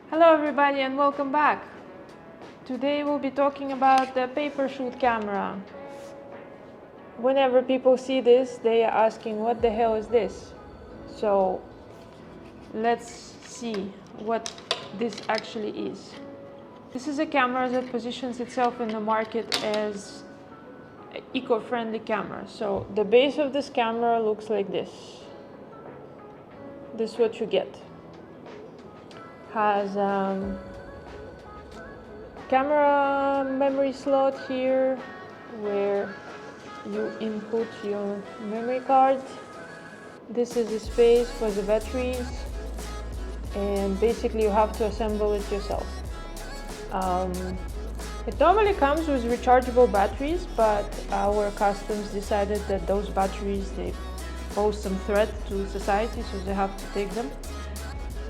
Hello everybody and welcome back. Today we'll be talking about the PaperShoot camera. Whenever people see this, they are asking what the hell is this? So let's see what this actually is. This is a camera that positions itself in the market as an eco-friendly camera. So the base of this camera looks like this. This is what you get. Has camera memory slot here where you input your memory card. This is the space for the batteries, and basically you have to assemble it yourself. It normally comes with rechargeable batteries, but our customs decided that those batteries, they pose some threat to society, so they have to take them.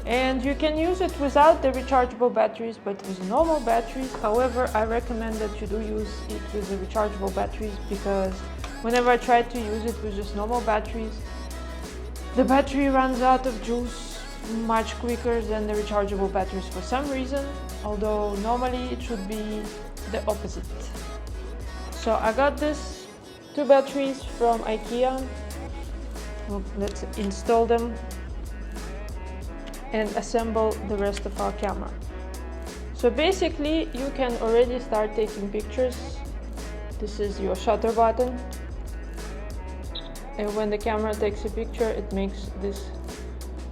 And you can use it without the rechargeable batteries, but with normal batteries. However, I recommend that you do use it with the rechargeable batteries, because whenever I try to use it with just normal batteries, the battery runs out of juice much quicker than the rechargeable batteries for some reason, although normally it should be the opposite. So I got this two batteries from IKEA. Well, let's install them and assemble the rest of our camera. So basically you can already start taking pictures. This is your shutter button, and when the camera takes a picture it makes this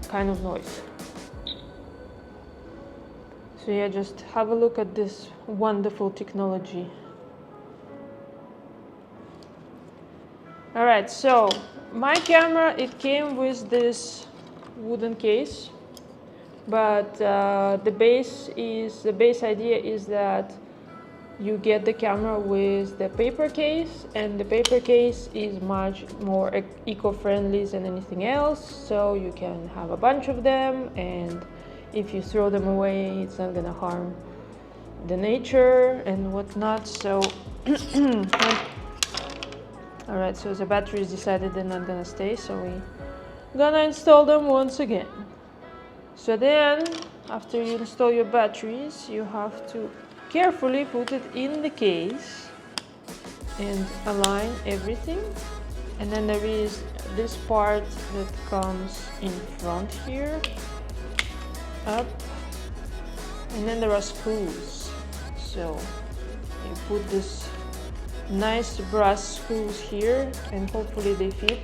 kind of noise. So yeah, just have a look at this wonderful technology. Alright, so my camera, it came with this wooden case. But the base idea is that you get the camera with the paper case, and the paper case is much more eco-friendly than anything else. So you can have a bunch of them, and if you throw them away, it's not gonna harm the nature and whatnot. So, all right. So the batteries decided they're not gonna stay, so we're gonna install them once again. So then, after you install your batteries, you have to carefully put it in the case and align everything. And then there is this part that comes in front here, up, and then there are screws. So you put this nice brass screws here, and hopefully they fit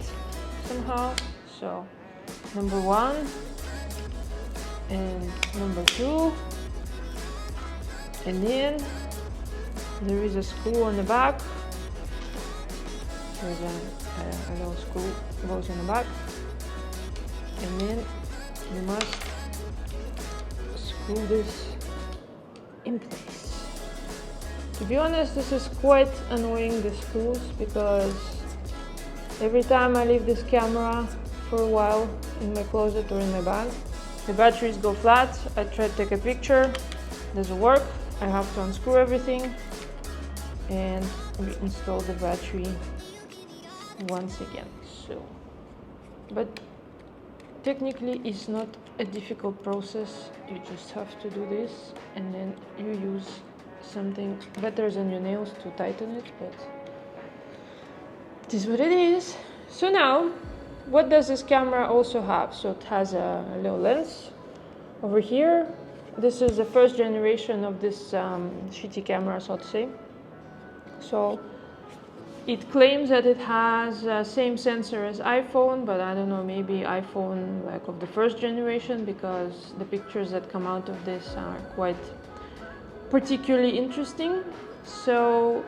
somehow. So number one, and number two, and then there is a screw on the back. There's a little screw goes in the back, and then you must screw this in place. To be honest, this is quite annoying, the screws, because every time I leave this camera for a while in my closet or in my bag, the batteries go flat. I try to take a picture, doesn't work. I have to unscrew everything and reinstall the battery once again. So, but technically it's not a difficult process. You just have to do this, and then you use something better than your nails to tighten it, but it is what it is. So now, what does this camera also have? So it has a little lens over here. This is the first generation of this shitty camera, so to say. So it claims that it has same sensor as iPhone, but I don't know, maybe iPhone like of the first generation, because the pictures that come out of this are quite particularly interesting. So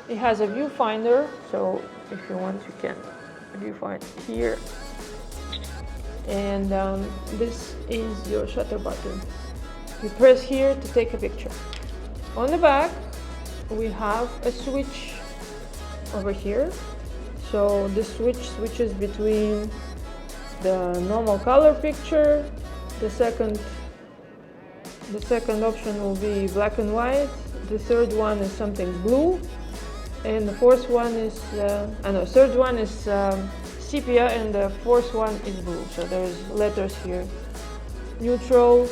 it has a viewfinder, so if you want you can viewfind here, and this is your shutter button. You press here to take a picture. On the back we have a switch over here, so this switch switches between the normal color picture. The second option will be black and white. The third one is something blue, and the fourth one is third one is sepia, and the fourth one is blue. So there's letters here neutral,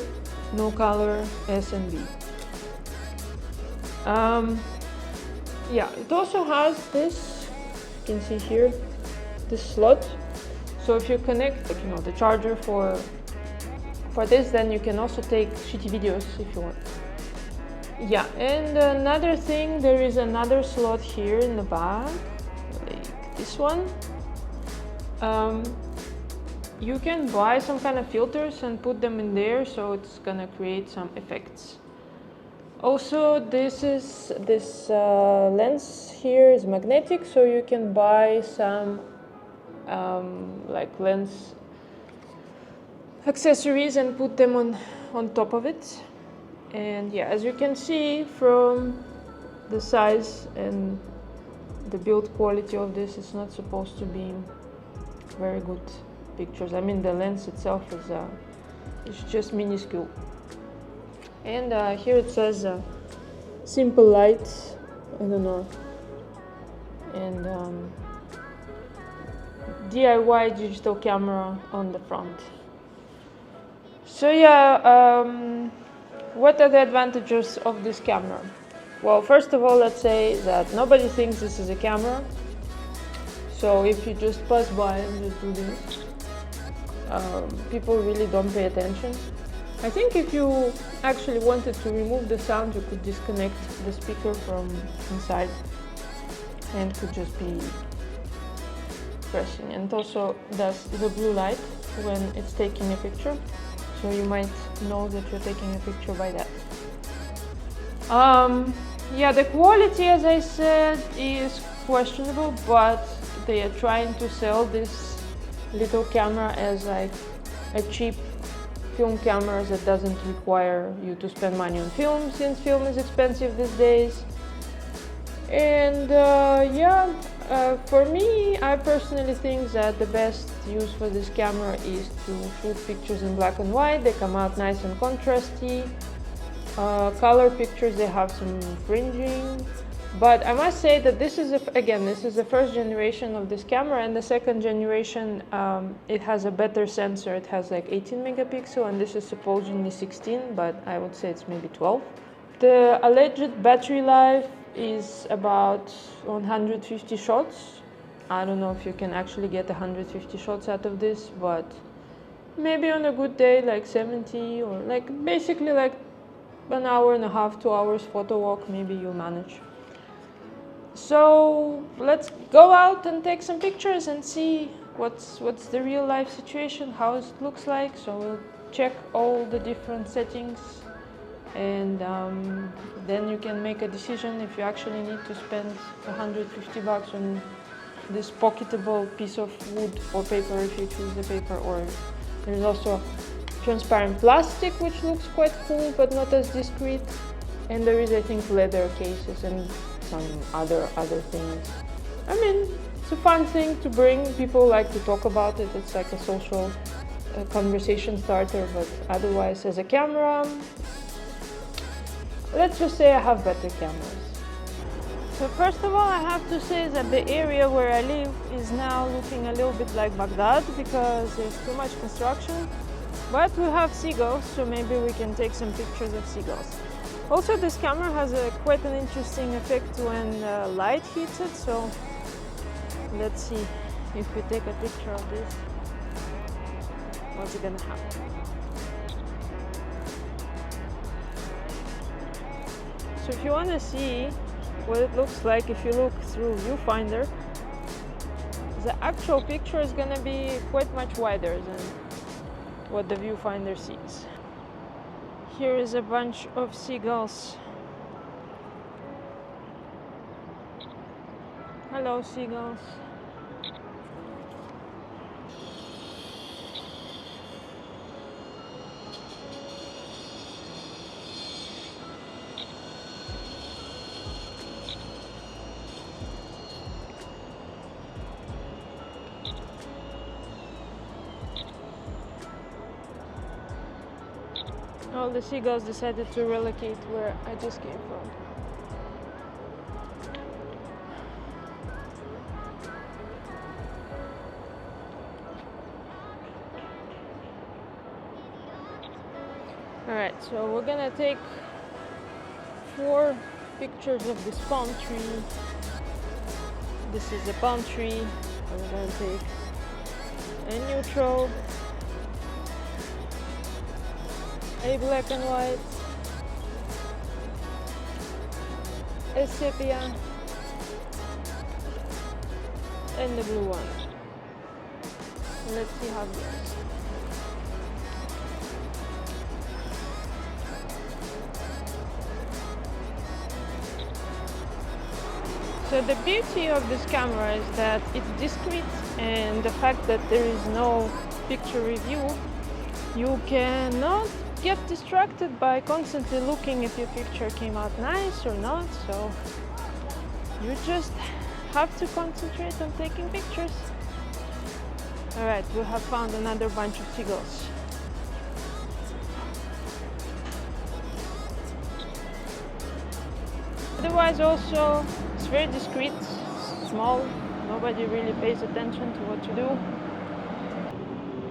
no color, S and B. Yeah, it also has this, you can see here, this slot. So if you connect, like, the charger for this, then you can also take shitty videos if you want. Yeah, and another thing, there is another slot here in the back, like this one. You can buy some kind of filters and put them in there, so it's gonna create some effects. Also, this lens here is magnetic, so you can buy some like lens accessories and put them on top of it. And yeah, as you can see from the size and the build quality of this, it's not supposed to be very good pictures. I mean, the lens itself is it's just minuscule. And here it says simple light, I don't know, and DIY digital camera on the front. So yeah, what are the advantages of this camera? Well, first of all, let's say that nobody thinks this is a camera. So if you just pass by and just do this, people really don't pay attention. I think if you actually wanted to remove the sound, you could disconnect the speaker from inside and could just be pressing. And also does the blue light when it's taking a picture, so you might know that you're taking a picture by that. Yeah, the quality, as I said, is questionable, but they are trying to sell this little camera as like a cheap film camera that doesn't require you to spend money on film, since film is expensive these days. And yeah, for me, I personally think that the best use for this camera is to shoot pictures in black and white. They come out nice and contrasty. Color pictures, they have some fringing. But I must say that this is, this is the first generation of this camera, and the second generation, it has a better sensor. It has like 18 megapixel, and this is supposedly 16, but I would say it's maybe 12. The alleged battery life is about 150 shots. I don't know if you can actually get 150 shots out of this, but maybe on a good day, like 70, or like basically like an hour and a half, 2 hours photo walk, maybe you'll manage. So let's go out and take some pictures and see what's the real life situation, how it looks like. So we'll check all the different settings, and then you can make a decision if you actually need to spend 150 bucks on this pocketable piece of wood or paper if you choose the paper, or there's also transparent plastic, which looks quite cool but not as discreet, and there is, I think, leather cases and some other things. I mean, it's a fun thing to bring. People like to talk about it. It's like a social conversation starter, but otherwise, as a camera, let's just say I have better cameras. So first of all, I have to say that the area where I live is now looking a little bit like Baghdad because there's too much construction, but we have seagulls, so maybe we can take some pictures of seagulls. Also, this camera has quite an interesting effect when light hits it, so let's see if we take a picture of this, what's gonna happen. So if you want to see what it looks like if you look through viewfinder, the actual picture is gonna be quite much wider than what the viewfinder sees. Here is a bunch of seagulls. Hello, seagulls. All the seagulls decided to relocate where I just came from. Alright, so we're gonna take 4 pictures of this palm tree. This is a palm tree. We're gonna take a neutral, a black and white, a sepia, and the blue one. Let's see how it goes. So the beauty of this camera is that it's discreet, and the fact that there is no picture review, you cannot get distracted by constantly looking if your picture came out nice or not, so you just have to concentrate on taking pictures. Alright, we have found another bunch of seagulls. Otherwise also, it's very discreet, small, nobody really pays attention to what you do.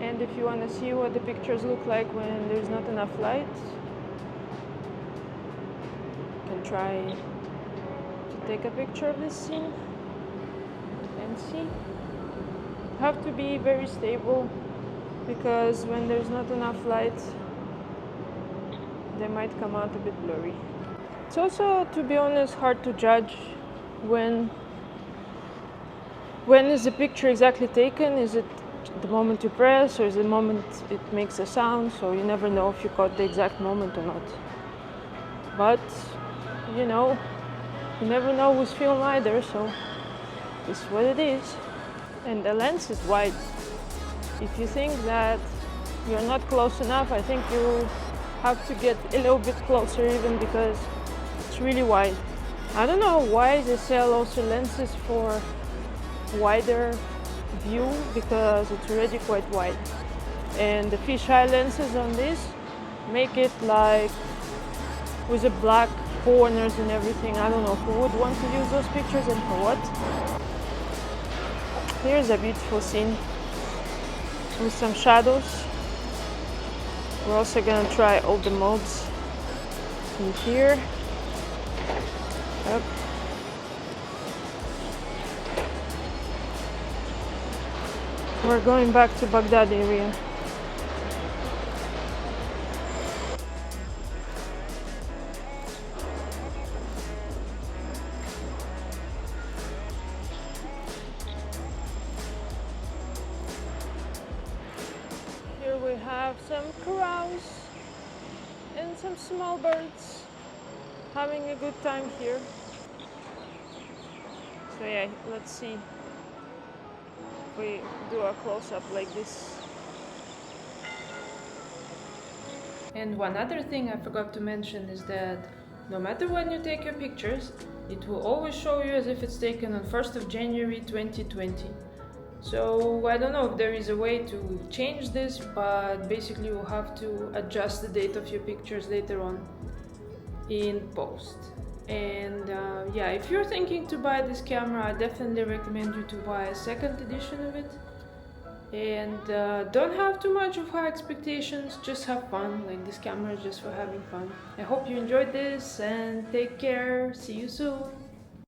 And if you want to see what the pictures look like when there's not enough light, you can try to take a picture of this scene and see. You have to be very stable, because when there's not enough light, they might come out a bit blurry. It's also, to be honest, hard to judge when is the picture exactly taken. Is it the moment you press, or is it the moment it makes a sound? So you never know if you caught the exact moment or not. But you know, you never know who's film either, so this is what it is. And the lens is wide. If you think that you're not close enough, I think you have to get a little bit closer, even, because it's really wide. I don't know why they sell also lenses for wider view, because it's already quite wide. And the fisheye lenses on this make it like with the black corners and everything. I don't know who would want to use those pictures and for what. Here's a beautiful scene with some shadows. We're also gonna try all the modes in here. Yep. We're going back to Baghdad area. Here we have some crows and some small birds having a good time here. So yeah, let's see if we do a close-up like this. And one other thing I forgot to mention is that no matter when you take your pictures, it will always show you as if it's taken on 1st of January 2020. So I don't know if there is a way to change this, but basically you'll have to adjust the date of your pictures later on in post. And yeah, if you're thinking to buy this camera, I definitely recommend you to buy a second edition of it. And don't have too much of high expectations, just have fun. Like, this camera is just for having fun. I hope you enjoyed this, and take care. See you soon.